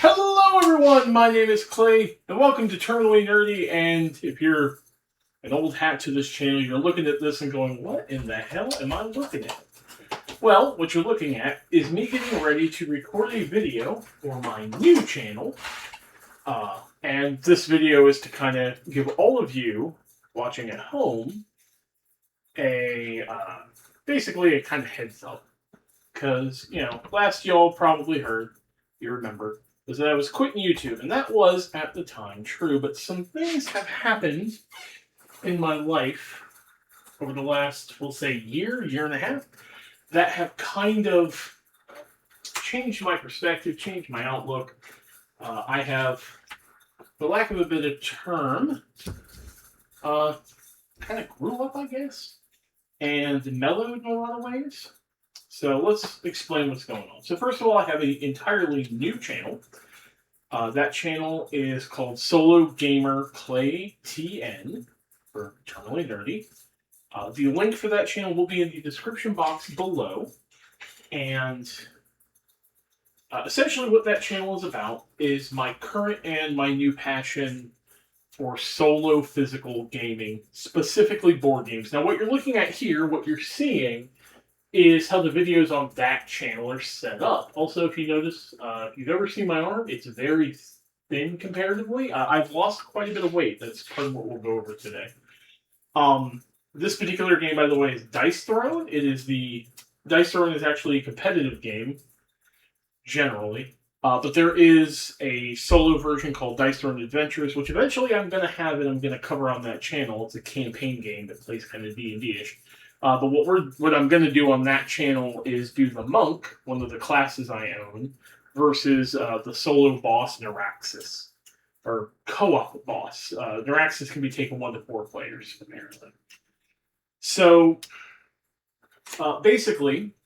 Hello everyone, my name is Clay, and welcome to Terminally Nerdy, and if you're an old hat to this channel, you're looking at this and going, what in the hell am I looking at? Well, what you're looking at is me getting ready to record a video for my new channel, and this video is to kind of give all of you watching at home basically a kind of heads up. Because, last y'all probably heard, you remember, was that I was quitting YouTube, and that was, at the time, true, but some things have happened in my life over the last, we'll say, year and a half, that have kind of changed my perspective, changed my outlook. I have, for lack of a better term, kind of grew up, I guess, and mellowed in a lot of ways. So let's explain what's going on. So first of all, I have an entirely new channel. That channel is called Solo Gamer Clay TN, for Terminally Nerdy. The link for that channel will be in the description box below. And essentially what that channel is about is my current and my new passion for solo physical gaming, specifically board games. Now what you're looking at here, what you're seeing, is how the videos on that channel are set up. Also, if you notice, if you've ever seen my arm, it's very thin comparatively. I've lost quite a bit of weight. That's part of what we'll go over today. This particular game, by the way, is Dice Throne. Dice Throne is actually a competitive game, generally. But there is a solo version called Dice Throne Adventures, which eventually I'm going to have and I'm going to cover on that channel. It's a campaign game that plays kind of D&D-ish. But what I'm going to do on that channel is do the monk, one of the classes I own, versus the solo boss Neuraxis, or co-op boss. Neuraxis can be taken 1 to 4 players, apparently. So, basically,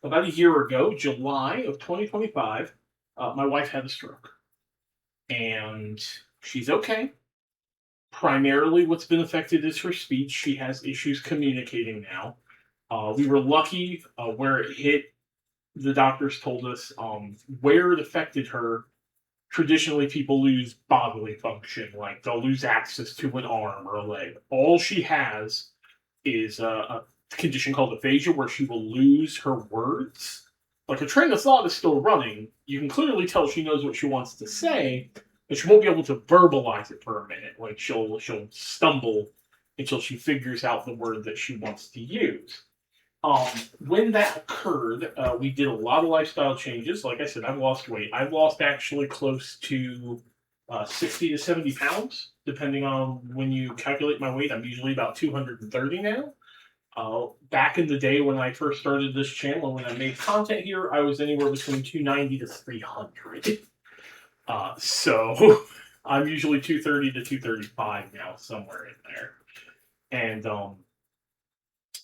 about a year ago, July of 2025, my wife had a stroke. And she's okay. Primarily, what's been affected is her speech. She has issues communicating now. We were lucky where it hit. The doctors told us where it affected her. Traditionally, people lose bodily function, like they'll lose access to an arm or a leg. All she has is a condition called aphasia, where she will lose her words. Like her train of thought is still running. You can clearly tell she knows what she wants to say, but she won't be able to verbalize it for a minute. Like she'll stumble until she figures out the word that she wants to use. When that occurred, we did a lot of lifestyle changes. Like I said, I've lost weight. I've lost actually close to 60 to 70 pounds, depending on when you calculate my weight. I'm usually about 230 now. Back in the day when I first started this channel, when I made content here, I was anywhere between 290 to 300. So I'm usually 230 to 235 now, somewhere in there. And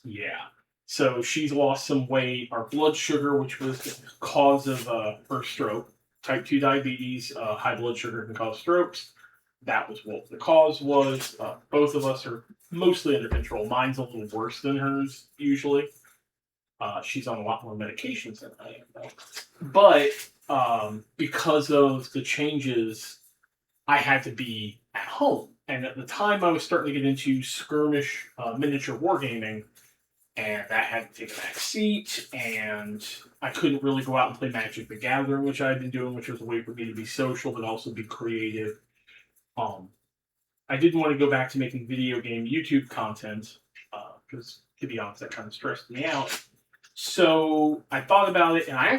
yeah. So she's lost some weight. Our blood sugar, which was the cause of her stroke, type 2 diabetes, high blood sugar can cause strokes. That was what the cause was. Both of us are mostly under control. Mine's a little worse than hers, usually. She's on a lot more medications than I am, though. But because of the changes, I had to be at home. And at the time, I was starting to get into skirmish miniature wargaming, and that had to take a back seat, and I couldn't really go out and play Magic the Gathering, which I'd been doing, which was a way for me to be social, but also be creative. I didn't want to go back to making video game YouTube content, because, to be honest, that kind of stressed me out. So I thought about it, and I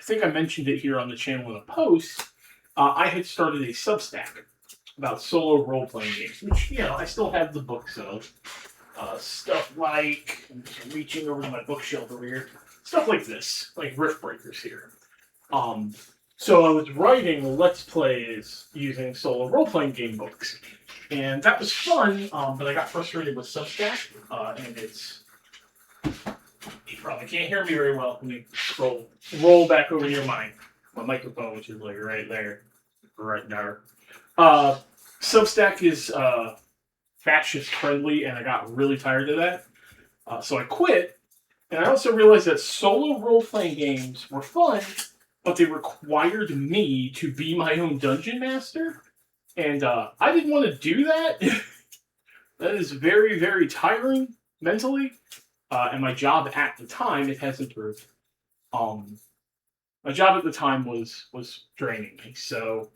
think I mentioned it here on the channel in a post. I had started a Substack about solo role-playing games, which, I still have the books of. Stuff like, I'm just reaching over to my bookshelf over here, stuff like this, like Rift Breakers here. So I was writing Let's Plays using solo role-playing game books. And that was fun, but I got frustrated with Substack, and you probably can't hear me very well. Let me roll back over near my microphone, which is like right there. Substack is fascist friendly, and I got really tired of that. So I quit, and I also realized that solo role-playing games were fun, but they required me to be my own dungeon master, and I didn't want to do that. That is very, very tiring mentally, and my job at the time, it has improved. My job at the time was draining me, so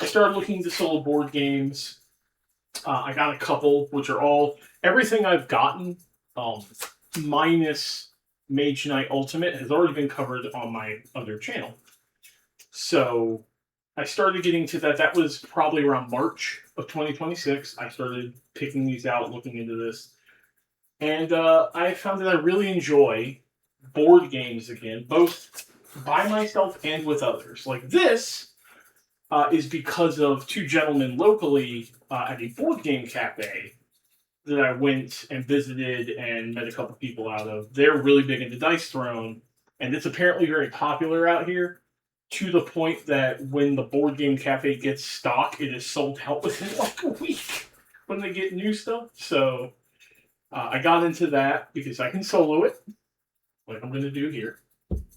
I started looking into solo board games. I got a couple, which are all everything I've gotten, minus Mage Knight Ultimate, has already been covered on my other channel. So I started getting to that. That was probably around March of 2026. I started picking these out, looking into this, and I found that I really enjoy board games again, both by myself and with others. Like this is because of two gentlemen locally at a board game cafe that I went and visited and met a couple people out of. They're really big into Dice Throne, and it's apparently very popular out here to the point that when the board game cafe gets stock, it is sold out within like a week when they get new stuff. So I got into that because I can solo it, like I'm going to do here.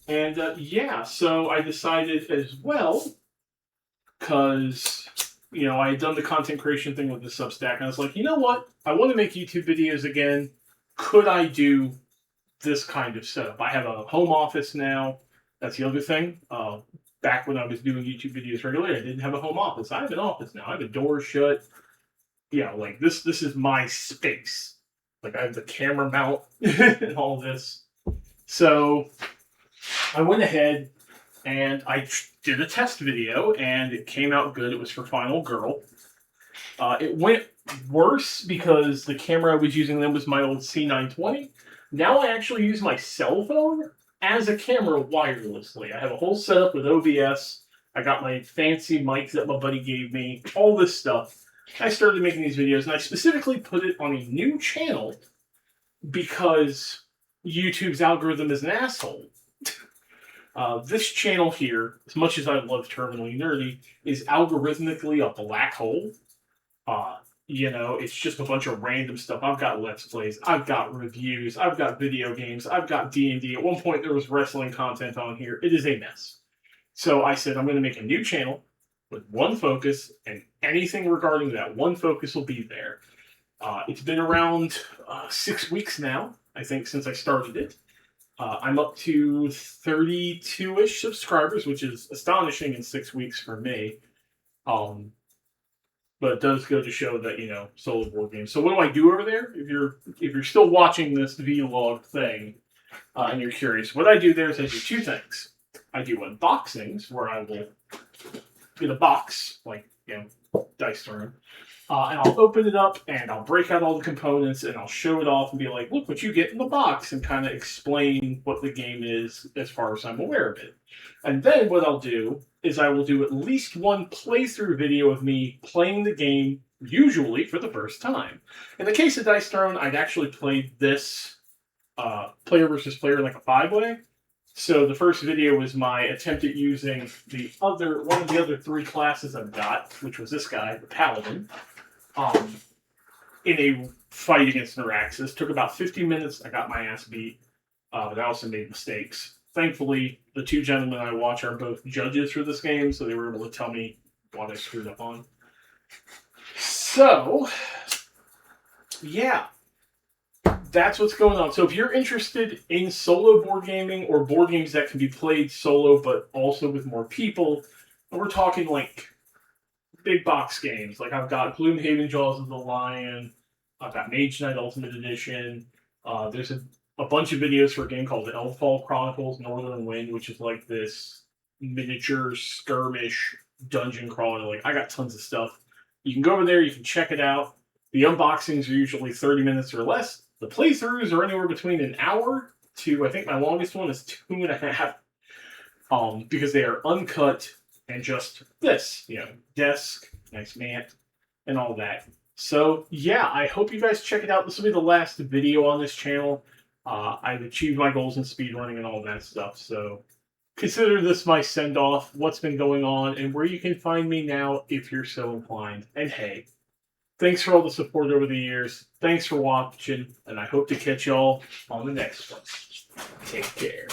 And yeah, so I decided as well, because, you know, I had done the content creation thing with the Substack, and I was like, you know what? I want to make YouTube videos again. Could I do this kind of setup? I have a home office now. That's the other thing. Back when I was doing YouTube videos regularly, I didn't have a home office. I have an office now. I have a door shut. Yeah, like this is my space. Like I have the camera mount and all this. So I went ahead and I did a test video, and it came out good. It was for Final Girl. It went worse because the camera I was using then was my old C920. Now I actually use my cell phone as a camera wirelessly. I have a whole setup with OBS. I got my fancy mic that my buddy gave me, all this stuff. I started making these videos, and I specifically put it on a new channel because YouTube's algorithm is an asshole. This channel here, as much as I love Terminally Nerdy, is algorithmically a black hole. You know, it's just a bunch of random stuff. I've got Let's Plays, I've got reviews, I've got video games, I've got D&D. At one point, there was wrestling content on here. It is a mess. So I said, I'm going to make a new channel with one focus, and anything regarding that one focus will be there. It's been around 6 weeks now, I think, since I started it. I'm up to 32-ish subscribers, which is astonishing in 6 weeks for me. But it does go to show that, you know, solo board games. So what do I do over there? If you're still watching this vlog thing and you're curious, what I do there is I do two things. I do unboxings where I will get a box, like, you know, Dice Throne, and I'll open it up and I'll break out all the components and I'll show it off and be like, look what you get in the box, and kind of explain what the game is as far as I'm aware of it. And then what I'll do is I will do at least one playthrough video of me playing the game, usually for the first time. In the case of Dice Throne, I'd actually played this player versus player like a 5-way. So the first video was my attempt at using one of the other 3 classes I've got, which was this guy, the Paladin, in a fight against Neuraxis. Took about 50 minutes. I got my ass beat, but I also made mistakes. Thankfully, the two gentlemen I watch are both judges for this game, so they were able to tell me what I screwed up on. So, yeah, that's what's going on. So if you're interested in solo board gaming or board games that can be played solo but also with more people, and we're talking like big box games. Like I've got Gloomhaven Jaws of the Lion, I've got Mage Knight Ultimate Edition, there's a bunch of videos for a game called Elfall Chronicles Northern Wind, which is like this miniature skirmish dungeon crawler. Like, I got tons of stuff. You can go over there, you can check it out. The unboxings are usually 30 minutes or less. The playthroughs are anywhere between an hour to, I think my longest one is 2.5. Because they are uncut and just this, you know, desk, nice mat, and all that. So, yeah, I hope you guys check it out. This will be the last video on this channel. I've achieved my goals in speedrunning and all that stuff, so consider this my send-off, what's been going on, and where you can find me now if you're so inclined. And hey, thanks for all the support over the years. Thanks for watching, and I hope to catch y'all on the next one. Take care.